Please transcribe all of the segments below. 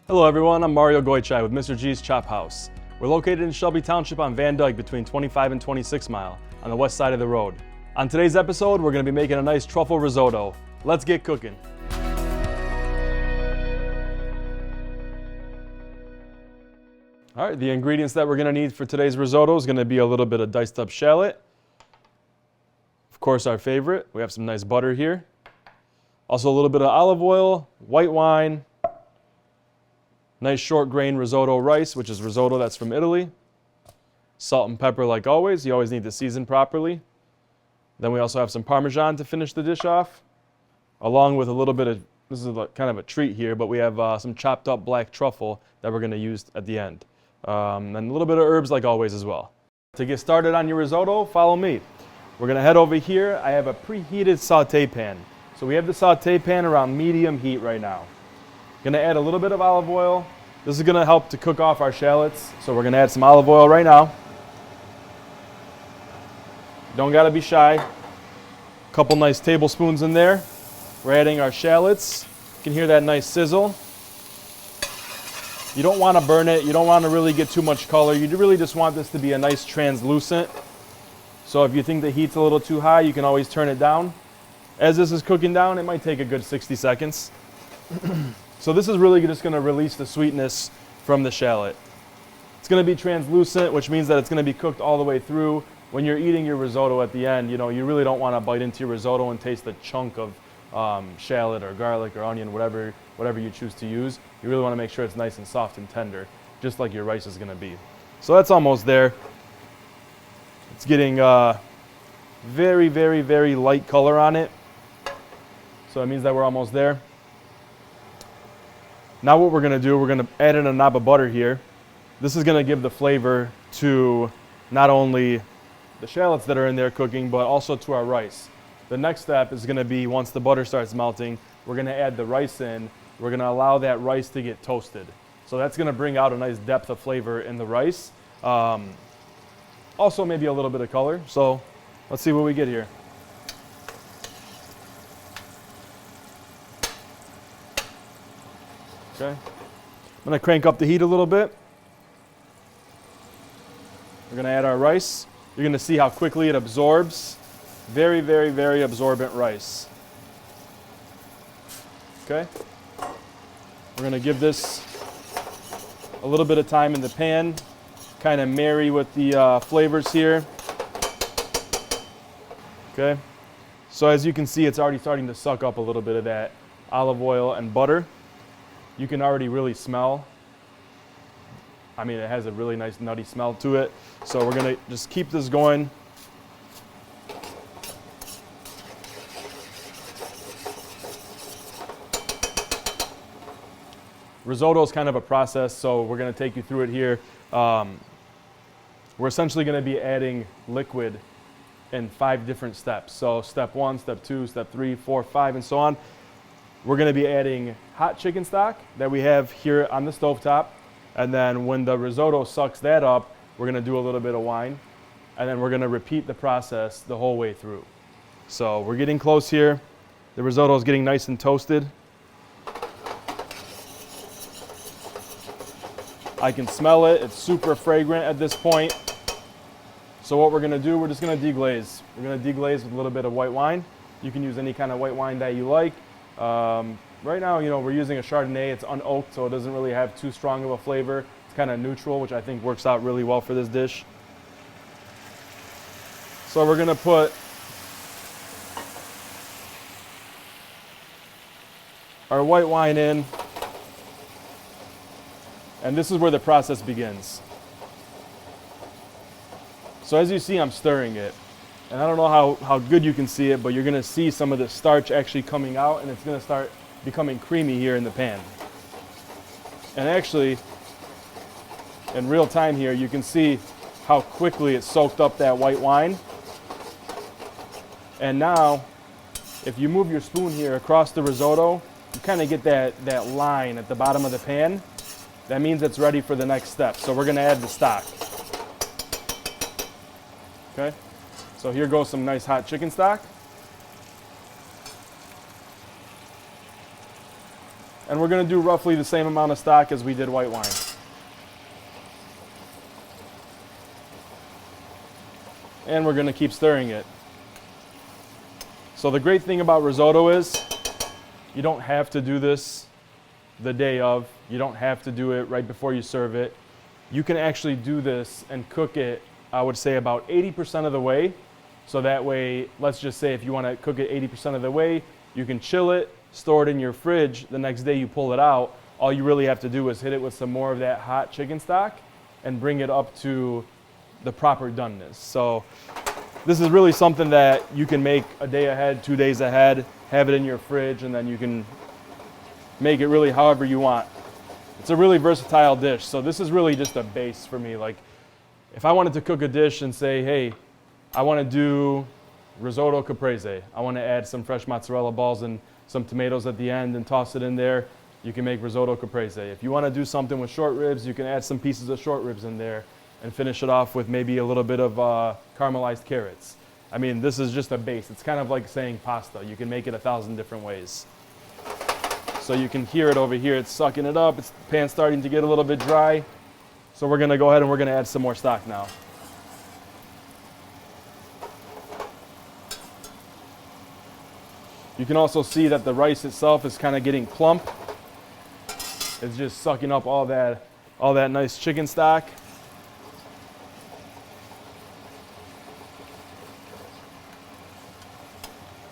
Hello everyone, I'm Mario Goichai with Mr. G's Chop House. We're located in Shelby Township on Van Dyke between 25 and 26 Mile on the west side of the road. On today's episode, we're going to be making a nice truffle risotto. Let's get cooking. All right, the ingredients that we're going to need for today's risotto is going to be a little bit of diced up shallot. Of course, our favorite. We have some nice butter here. Also a little bit of olive oil, white wine, nice short grain risotto rice, which is risotto that's from Italy. Salt and pepper like always. You always need to season properly. Then we also have some Parmesan to finish the dish off, along with a little bit of, this is kind of a treat here, but we have some chopped up black truffle that we're going to use at the end. And a little bit of herbs like always as well. To get started on your risotto, follow me. We're going to head over here. I have a preheated saute pan. So we have the saute pan around medium heat right now. Going to add a little bit of olive oil. This is going to help to cook off our shallots. So we're going to add some olive oil right now. Don't got to be shy. A couple nice tablespoons in there. We're adding our shallots. You can hear that nice sizzle. You don't want to burn it. You don't want to really get too much color. You really just want this to be a nice translucent. So if you think the heat's a little too high, you can always turn it down. As this is cooking down, it might take a good 60 seconds. So this is really just going to release the sweetness from the shallot. It's going to be translucent, which means that it's going to be cooked all the way through. When you're eating your risotto at the end, you really don't want to bite into your risotto and taste the chunk of shallot or garlic or onion, whatever you choose to use. You really want to make sure it's nice and soft and tender, just like your rice is going to be. So that's almost there. It's getting very, very, very light color on it. So it means that we're almost there. Now what we're going to do, we're going to add in a knob of butter here. This is going to give the flavor to not only the shallots that are in there cooking, but also to our rice. The next step is going to be, once the butter starts melting, we're going to add the rice in. We're going to allow that rice to get toasted. So that's going to bring out a nice depth of flavor in the rice. Also maybe a little bit of color. So let's see what we get here. Okay. I'm going to crank up the heat a little bit. We're going to add our rice. You're going to see how quickly it absorbs. Very, very, very absorbent rice. Okay. We're going to give this a little bit of time in the pan, kind of marry with the flavors here. Okay. So as you can see, it's already starting to suck up a little bit of that olive oil and butter. You can already really smell. I mean, it has a really nice nutty smell to it. So we're going to just keep this going. Risotto is kind of a process, so we're going to take you through it here. We're essentially going to be adding liquid in 5 different steps. So step 1, step 2, step 3, 4, 5, and so on. We're going to be adding hot chicken stock that we have here on the stovetop. And then when the risotto sucks that up, we're going to do a little bit of wine. And then we're going to repeat the process the whole way through. So we're getting close here. The risotto is getting nice and toasted. I can smell it. It's super fragrant at this point. So what we're going to do, we're just going to deglaze. We're going to deglaze with a little bit of white wine. You can use any kind of white wine that you like. Right now, we're using a Chardonnay. It's unoaked, so it doesn't really have too strong of a flavor. It's kind of neutral, which I think works out really well for this dish. So we're going to put our white wine in. And this is where the process begins. So as you see, I'm stirring it. And I don't know how good you can see it, but you're going to see some of the starch actually coming out, and it's going to start becoming creamy here in the pan. And actually, in real time here, you can see how quickly it soaked up that white wine. And now, if you move your spoon here across the risotto, you kind of get that line at the bottom of the pan. That means it's ready for the next step. So we're going to add the stock. Okay? So here goes some nice hot chicken stock. And we're gonna do roughly the same amount of stock as we did white wine. And we're gonna keep stirring it. So the great thing about risotto is you don't have to do this the day of. You don't have to do it right before you serve it. You can actually do this and cook it, I would say, about 80% of the way. So that way, let's just say if you want to cook it 80% of the way, you can chill it, store it in your fridge. The next day you pull it out. All you really have to do is hit it with some more of that hot chicken stock and bring it up to the proper doneness. So this is really something that you can make a day ahead, 2 days ahead, have it in your fridge, and then you can make it really however you want. It's a really versatile dish. So this is really just a base for me. Like if I wanted to cook a dish and say, hey, I want to do risotto caprese. I want to add some fresh mozzarella balls and some tomatoes at the end and toss it in there. You can make risotto caprese. If you want to do something with short ribs, you can add some pieces of short ribs in there and finish it off with maybe a little bit of caramelized carrots. I mean, this is just a base. It's kind of like saying pasta. You can make it 1,000 different ways. So you can hear it over here. It's sucking it up. It's, the pan's starting to get a little bit dry. So we're gonna go ahead and we're gonna add some more stock now. You can also see that the rice itself is kind of getting plump. It's just sucking up all that nice chicken stock.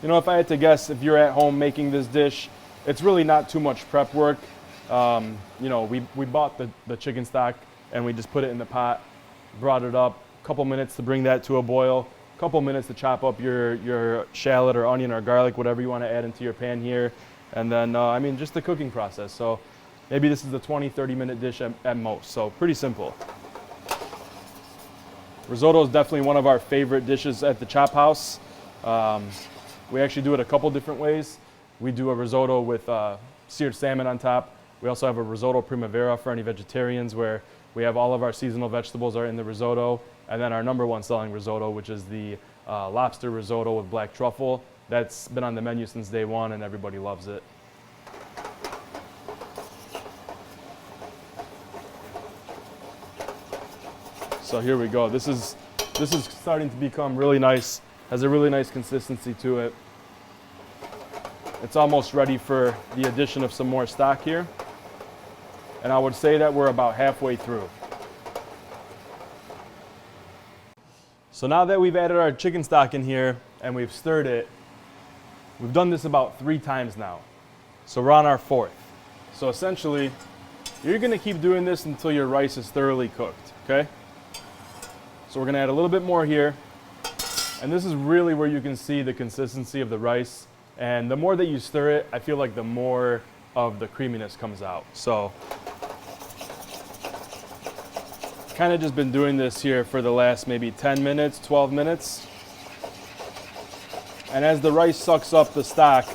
You know, if I had to guess, if you're at home making this dish, it's really not too much prep work. You know, we bought the chicken stock and we just put it in the pot, brought it up, a couple minutes to bring that to a boil, a couple minutes to chop up your shallot or onion or garlic, whatever you want to add into your pan here. And then, I mean, just the cooking process. So maybe this is a 20-30 minute dish at most. So pretty simple. Risotto is definitely one of our favorite dishes at the Chop House. We actually do it a couple different ways. We do a risotto with seared salmon on top. We also have a risotto primavera for any vegetarians where we have all of our seasonal vegetables are in the risotto. And then our #1 selling risotto, which is the lobster risotto with black truffle. That's been on the menu since day one and everybody loves it. So here we go. This is starting to become really nice. Has a really nice consistency to it. It's almost ready for the addition of some more stock here. And I would say that we're about halfway through. So now that we've added our chicken stock in here and we've stirred it, we've done this about 3 times now. So we're on our 4th. So essentially, you're gonna keep doing this until your rice is thoroughly cooked, okay? So we're gonna add a little bit more here. And this is really where you can see the consistency of the rice. And the more that you stir it, I feel like the more of the creaminess comes out. So, kind of just been doing this here for the last maybe 10 minutes, 12 minutes. And as the rice sucks up the stock,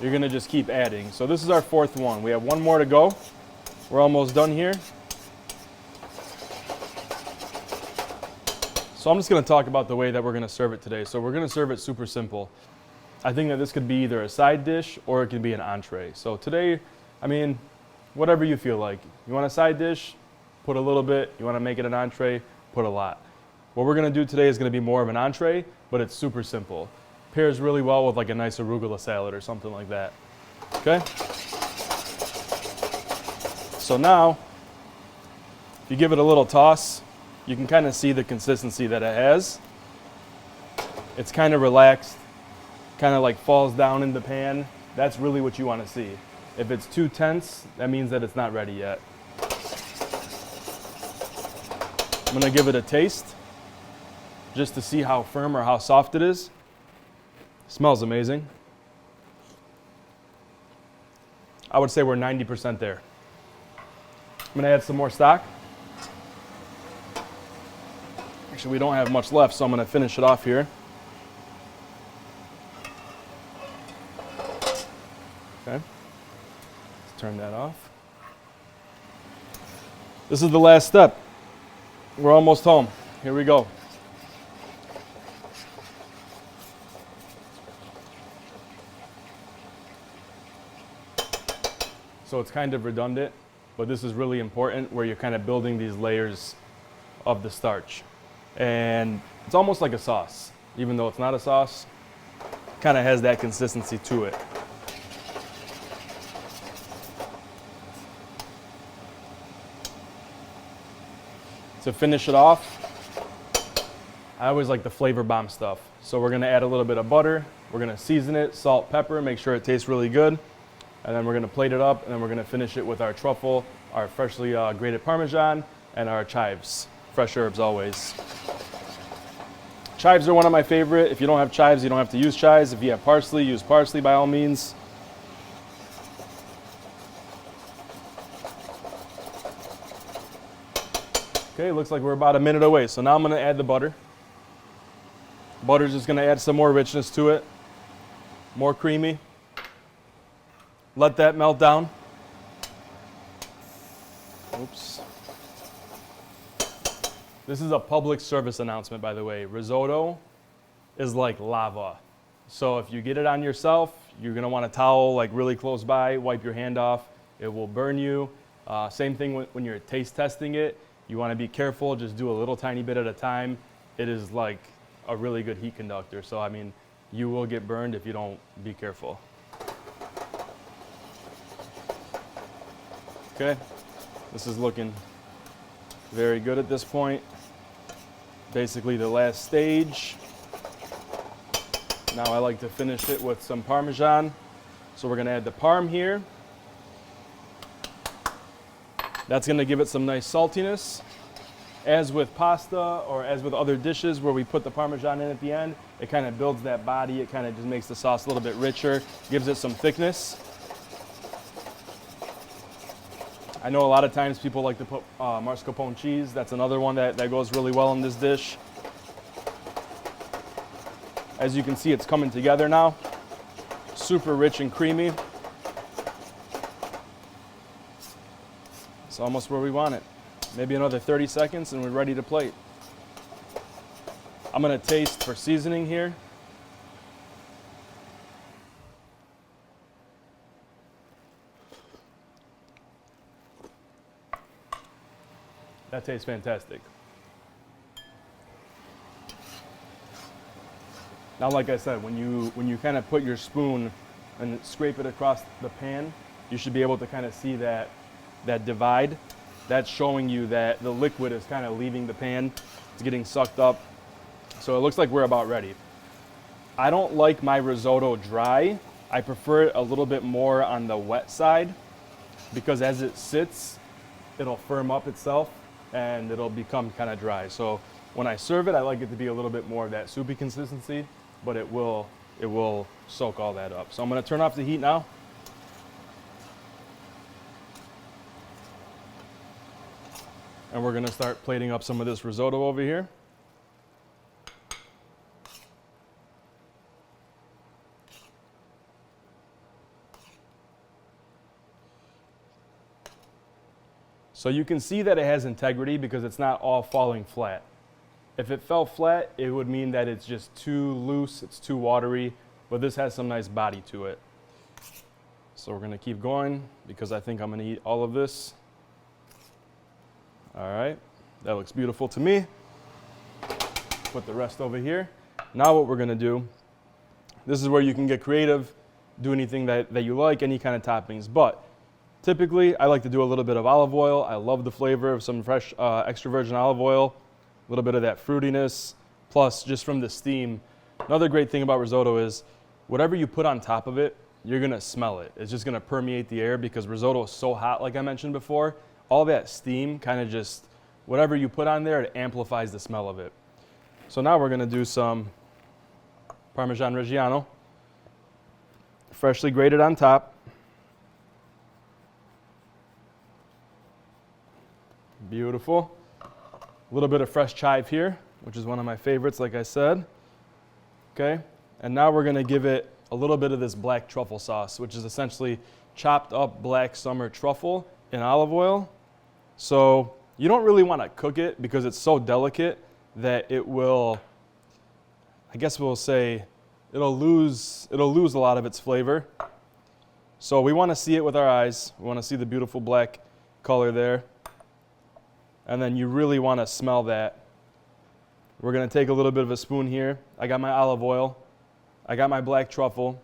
you're gonna just keep adding. So this is our 4th one. We have 1 more to go. We're almost done here. So I'm just gonna talk about the way that we're gonna serve it today. So we're gonna serve it super simple. I think that this could be either a side dish or it could be an entree. So today, I mean, whatever you feel like. You want a side dish? Put a little bit. You want to make it an entree? Put a lot. What we're going to do today is going to be more of an entree, but it's super simple. Pairs really well with like a nice arugula salad or something like that. Okay? So now, if you give it a little toss, you can kind of see the consistency that it has. It's kind of relaxed. Kind of like falls down in the pan. That's really what you want to see. If it's too tense, that means that it's not ready yet. I'm gonna give it a taste just to see how firm or how soft it is. Smells amazing. I would say we're 90% there. I'm gonna add some more stock. Actually, we don't have much left, so I'm gonna finish it off here. Okay, let's turn that off. This is the last step. We're almost home. Here we go. so it's kind of redundant, but this is really important where you're kind of building these layers of the starch. And it's almost like a sauce, even though it's not a sauce, kind of has that consistency to it. To finish it off, I always like the flavor bomb stuff. So we're gonna add a little bit of butter, we're gonna season it, salt, pepper, make sure it tastes really good. And then we're gonna plate it up, and then we're gonna finish it with our truffle, our freshly grated Parmesan, and our chives. Fresh herbs always. Chives are one of my favorite. If you don't have chives, you don't have to use chives. If you have parsley, use parsley by all means. Okay, looks like we're about a minute away. So now I'm gonna add the butter. Butter's just gonna add some more richness to it. More creamy. Let that melt down. Oops. This is a public service announcement, by the way. Risotto is like lava. So if you get it on yourself, you're gonna want a towel like really close by, wipe your hand off. It will burn you. Same thing when you're taste testing it. You wanna be careful, just do a little tiny bit at a time. It is like a really good heat conductor. So I mean, you will get burned if you don't be careful. Okay, this is looking very good at this point. Basically the last stage. Now I like to finish it with some Parmesan. So we're gonna add the Parm here. That's gonna give it some nice saltiness. As with pasta or as with other dishes where we put the Parmesan in at the end, it kind of builds that body. It kind of just makes the sauce a little bit richer, gives it some thickness. I know a lot of times people like to put mascarpone cheese. That's another one that goes really well in this dish. As you can see, it's coming together now. Super rich and creamy. It's almost where we want it. Maybe another 30 seconds and we're ready to plate. I'm gonna taste for seasoning here. That tastes fantastic. Now, like I said, when you kind of put your spoon and scrape it across the pan, you should be able to kind of see that divide. That's showing you that the liquid is kind of leaving the pan. It's getting sucked up. So it looks like we're about ready. I don't like my risotto dry. I prefer it a little bit more on the wet side because as it sits, it'll firm up itself and it'll become kind of dry. So when I serve it, I like it to be a little bit more of that soupy consistency, but it will soak all that up. So I'm gonna turn off the heat now. And we're gonna start plating up some of this risotto over here. So you can see that it has integrity because it's not all falling flat. If it fell flat, it would mean that it's just too loose, it's too watery, but this has some nice body to it. So we're gonna keep going because I think I'm gonna eat all of this. All right, that looks beautiful to me. Put the rest over here. Now what we're gonna do, this is where you can get creative, do anything that you like, any kind of toppings, but typically I like to do a little bit of olive oil. I love the flavor of some fresh extra virgin olive oil, a little bit of that fruitiness, plus just from the steam. Another great thing about risotto is whatever you put on top of it, you're gonna smell it. It's just gonna permeate the air because risotto is so hot, like I mentioned before. All that steam kind of just, whatever you put on there, it amplifies the smell of it. So now we're gonna do some Parmesan Reggiano, freshly grated on top. Beautiful. A little bit of fresh chive here, which is one of my favorites, like I said. Okay, and now we're gonna give it a little bit of this black truffle sauce, which is essentially chopped up black summer truffle in olive oil. So you don't really want to cook it because it's so delicate that it will, I guess we'll say, it'll lose a lot of its flavor. So we want to see it with our eyes. We want to see the beautiful black color there. And then you really want to smell that. We're going to take a little bit of a spoon here. I got my olive oil. I got my black truffle.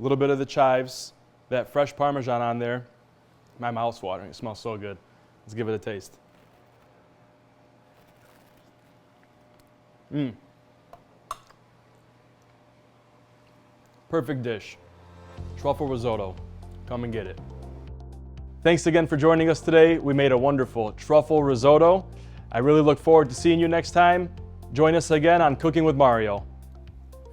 A little bit of the chives. That fresh Parmesan on there. My mouth's watering. It smells so good. Let's give it a taste. Perfect dish. Truffle risotto. Come and get it. Thanks again for joining us today. We made a wonderful truffle risotto. I really look forward to seeing you next time. Join us again on Cooking with Mario.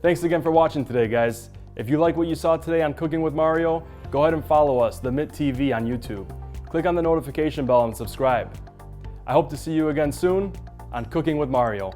Thanks again for watching today, guys. If you like what you saw today on Cooking with Mario, go ahead and follow us, the Mitt TV on YouTube. Click on the notification bell and subscribe. I hope to see you again soon on Cooking with Mario.